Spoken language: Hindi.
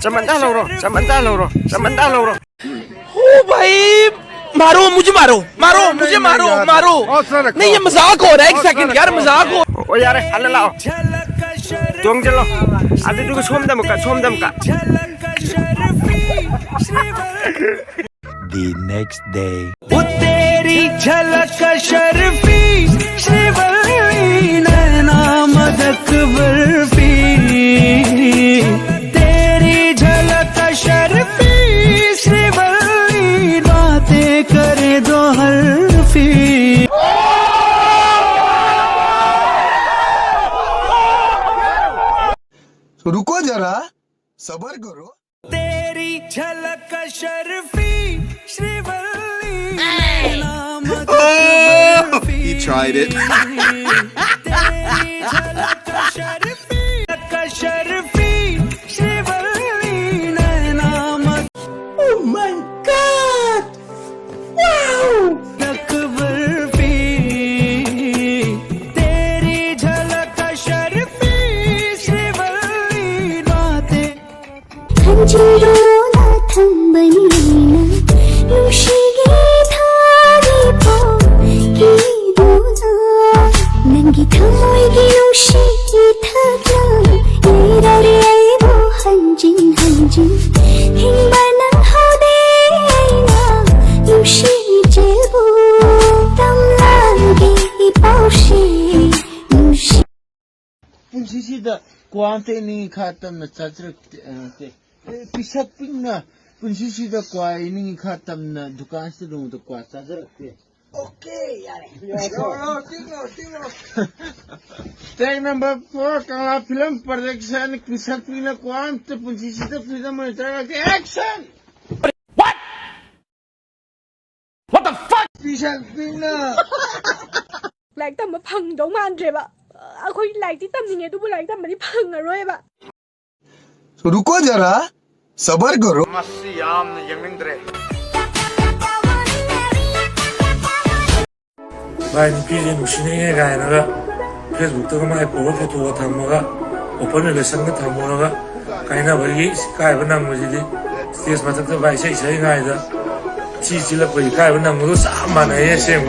समझदार लो समझदार लो समझदार लो ओ भाई मारो मुझे मारो मारो मुझे मारो मारो नहीं ये मजाक हो रहा है एक सेकंड यार मजाक हो ओ यार हल्ला लाओ तुम चलो आधे तुझको सोम दम का The next day. वो तेरी झलक शर्फी श्रीवल्ली नैना मदक बर्फी तेरी झलक शर्फी श्रीवल्ली बातें करे दो हल्फी रुको जरा सबर करो तेरी झलक शर्फी श्रीवल्ली नैना मदक बर्फी He tried it. तेरी झलक शर्फी श्रीवल्ली नैना मदक Oh my God! Wow! मदक barfi तेरी झलक शर्फी श्रीवल्ली बातें 한지로나 탕바니나 루시게 다리포 기도나 난기 탕모이기 루시기 타나 이라리 아이보 한진 행바난 호데이나 루시 제보 땀나게 이뻐시 루시 पुंसीसीदा क्वांते नहीं खाता मैं चाचरते पिसक पिंगना पुंसीसीदा क्वाई नहीं खाता मैं दुकान से दूँ तो क्वा चाचरते ओके यार टेक नंबर 4 कला फिल्म प्रोडक्शन पिसक पिंगना क्वांते पुंसीसीदा फिल्म में चलते एक्शन What the fuck पिसक पिंगना แหลกแต่มาพังดงมันเจ็บอะเอาคนแหลกที่ตั้มยังไงตัวผู้แหลกตั้มมันที่พังอะร้อยบะ रुको जरा सबर करो भाई नुपीजे नुसिने गायनागा फेसबुक माई पोर फोटो थमगा ओपन रिलेशन थमोगा कायना भरी कायब नंगबजिदि स्टेज मथक भाई सही गायदा ची चिलपई कायब नंगदो सा मानये सेम